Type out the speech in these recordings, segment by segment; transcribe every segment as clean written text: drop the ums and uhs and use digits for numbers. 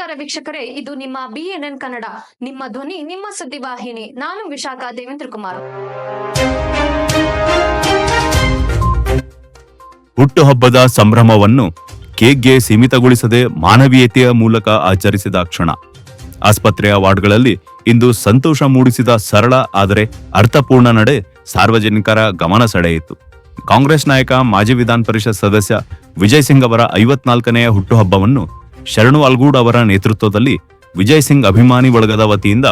ನಮಸ್ಕಾರ ವೀಕ್ಷಕರೇ, ಇದು ನಿಮ್ಮ BNN ಕನ್ನಡ, ನಿಮ್ಮ ಧ್ವನಿ, ನಿಮ್ಮ ಸುದ್ದಿವಾಹಿನಿ. ನಾನು ವಿಶಾಖ ದೇವೇಂದ್ರ ಕುಮಾರ್. ಹುಟ್ಟುಹಬ್ಬದ ಸಂಭ್ರಮವನ್ನು ಕೇಕ್ಗೆ ಸೀಮಿತಗೊಳಿಸದೆ ಮಾನವೀಯತೆಯ ಮೂಲಕ ಆಚರಿಸಿದ ಕ್ಷಣ. ಆಸ್ಪತ್ರೆಯ ವಾರ್ಡ್ಗಳಲ್ಲಿ ಇಂದು ಸಂತೋಷ ಮೂಡಿಸಿದ ಸರಳ ಆದರೆ ಅರ್ಥಪೂರ್ಣ ನಡೆ ಸಾರ್ವಜನಿಕರ ಗಮನ ಸೆಳೆಯಿತು. ಕಾಂಗ್ರೆಸ್ ನಾಯಕ, ಮಾಜಿ ವಿಧಾನ ಪರಿಷತ್ ಸದಸ್ಯ ವಿಜಯ್ ಸಿಂಗ್ ಅವರ 54ನೆಯ ಹುಟ್ಟುಹಬ್ಬವನ್ನು ಶರಣು ಅಲ್ಗೂಡ್ ಅವರ ನೇತೃತ್ವದಲ್ಲಿ ವಿಜಯ್ ಸಿಂಗ್ ಅಭಿಮಾನಿ ಬಳಗದ ವತಿಯಿಂದ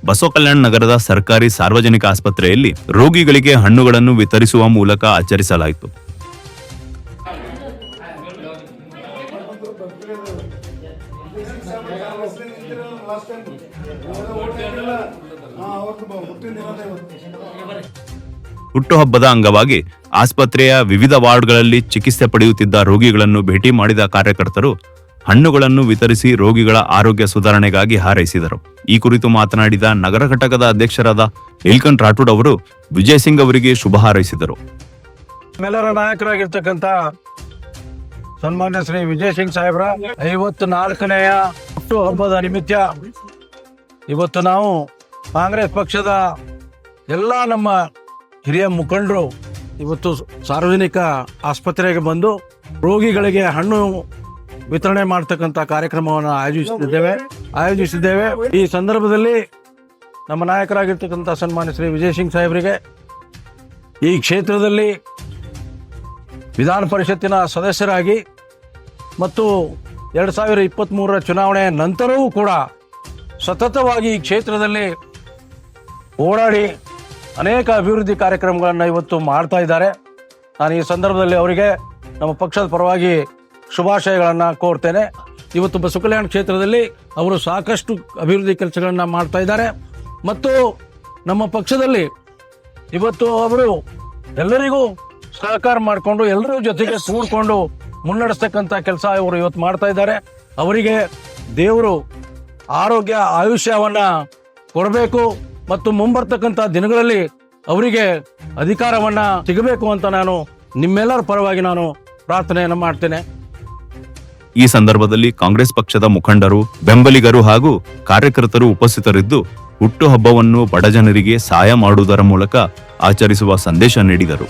ಬಸವಕಲ್ಯಾಣ ನಗರದ ಸರ್ಕಾರಿ ಸಾರ್ವಜನಿಕ ಆಸ್ಪತ್ರೆಯಲ್ಲಿ ರೋಗಿಗಳಿಗೆ ಹಣ್ಣುಗಳನ್ನು ವಿತರಿಸುವ ಮೂಲಕ ಆಚರಿಸಲಾಯಿತು. ಹುಟ್ಟುಹಬ್ಬದ ಅಂಗವಾಗಿ ಆಸ್ಪತ್ರೆಯ ವಿವಿಧ ವಾರ್ಡ್ಗಳಲ್ಲಿ ಚಿಕಿತ್ಸೆ ಪಡೆಯುತ್ತಿದ್ದ ರೋಗಿಗಳನ್ನು ಭೇಟಿ ಮಾಡಿದ ಕಾರ್ಯಕರ್ತರು ಹಣ್ಣುಗಳನ್ನು ವಿತರಿಸಿ ರೋಗಿಗಳ ಆರೋಗ್ಯ ಸುಧಾರಣೆಗಾಗಿ ಹಾರೈಸಿದರು. ಈ ಕುರಿತು ಮಾತನಾಡಿದ ನಗರ ಘಟಕದ ಅಧ್ಯಕ್ಷರಾದ ನೀಲಕಂಠ ರಾಠೋಡ್ ಅವರು ವಿಜಯ್ ಸಿಂಗ್ ಅವರಿಗೆ ಶುಭ ಹಾರೈಸಿದರು. ನಮ್ಮೆಲ್ಲರ ನಾಯಕರಾಗಿರ್ತಕ್ಕಂಥ ಸನ್ಮಾನ್ಯ ಶ್ರೀ ವಿಜಯ್ ಸಿಂಗ್ ಸಾಹೇಬ್ರ 54ನೆಯ ಹುಟ್ಟುಹಬ್ಬದ ನಿಮಿತ್ತ ಇವತ್ತು ನಾವು ಕಾಂಗ್ರೆಸ್ ಪಕ್ಷದ ಎಲ್ಲ ನಮ್ಮ ಹಿರಿಯ ಮುಖಂಡರು ಇವತ್ತು ಸಾರ್ವಜನಿಕ ಆಸ್ಪತ್ರೆಗೆ ಬಂದು ರೋಗಿಗಳಿಗೆ ಹಣ್ಣು ವಿತರಣೆ ಮಾಡ್ತಕ್ಕಂಥ ಕಾರ್ಯಕ್ರಮವನ್ನು ಆಯೋಜಿಸಿದ್ದೇವೆ. ಈ ಸಂದರ್ಭದಲ್ಲಿ ನಮ್ಮ ನಾಯಕರಾಗಿರ್ತಕ್ಕಂಥ ಸನ್ಮಾನ್ಯ ಶ್ರೀ ವಿಜಯ್ ಸಿಂಗ್ ಸಾಹೇಬರಿಗೆ ಈ ಕ್ಷೇತ್ರದಲ್ಲಿ ವಿಧಾನ ಪರಿಷತ್ತಿನ ಸದಸ್ಯರಾಗಿ ಮತ್ತು 2023 ಚುನಾವಣೆಯ ನಂತರವೂ ಕೂಡ ಸತತವಾಗಿ ಈ ಕ್ಷೇತ್ರದಲ್ಲಿ ಓಡಾಡಿ ಅನೇಕ ಅಭಿವೃದ್ಧಿ ಕಾರ್ಯಕ್ರಮಗಳನ್ನು ಇವತ್ತು ಮಾಡ್ತಾ ಇದ್ದಾರೆ. ನಾನು ಈ ಸಂದರ್ಭದಲ್ಲಿ ಅವರಿಗೆ ನಮ್ಮ ಪಕ್ಷದ ಪರವಾಗಿ ಶುಭಾಶಯಗಳನ್ನು ಕೋರ್ತೇನೆ. ಇವತ್ತು ಬಸವಕಲ್ಯಾಣ ಕ್ಷೇತ್ರದಲ್ಲಿ ಅವರು ಸಾಕಷ್ಟು ಅಭಿವೃದ್ಧಿ ಕೆಲಸಗಳನ್ನು ಮಾಡ್ತಾ ಇದ್ದಾರೆ ಮತ್ತು ನಮ್ಮ ಪಕ್ಷದಲ್ಲಿ ಇವತ್ತು ಅವರು ಎಲ್ಲರಿಗೂ ಸಹಕಾರ ಮಾಡಿಕೊಂಡು ಎಲ್ಲರ ಜೊತೆಗೆ ಕೂಡಿಕೊಂಡು ಮುನ್ನಡೆಸ್ತಕ್ಕಂಥ ಕೆಲಸ ಇವರು ಇವತ್ತು ಮಾಡ್ತಾ ಇದ್ದಾರೆ. ಅವರಿಗೆ ದೇವರು ಆರೋಗ್ಯ ಆಯುಷ್ಯವನ್ನ ಕೊಡಬೇಕು ಮತ್ತು ಮುಂಬರ್ತಕ್ಕಂಥ ದಿನಗಳಲ್ಲಿ ಅವರಿಗೆ ಅಧಿಕಾರವನ್ನ ಸಿಗಬೇಕು ಅಂತ ನಾನು ನಿಮ್ಮೆಲ್ಲರ ಪರವಾಗಿ ನಾನು ಪ್ರಾರ್ಥನೆಯನ್ನು ಮಾಡ್ತೇನೆ. ಈ ಸಂದರ್ಭದಲ್ಲಿ ಕಾಂಗ್ರೆಸ್ ಪಕ್ಷದ ಮುಖಂಡರು, ಬೆಂಬಲಿಗರು ಹಾಗೂ ಕಾರ್ಯಕರ್ತರು ಉಪಸ್ಥಿತರಿದ್ದು ಹುಟ್ಟುಹಬ್ಬವನ್ನು ಬಡಜನರಿಗೆ ಸಹಾಯ ಮಾಡುವುದರ ಮೂಲಕ ಆಚರಿಸುವ ಸಂದೇಶ ನೀಡಿದರು.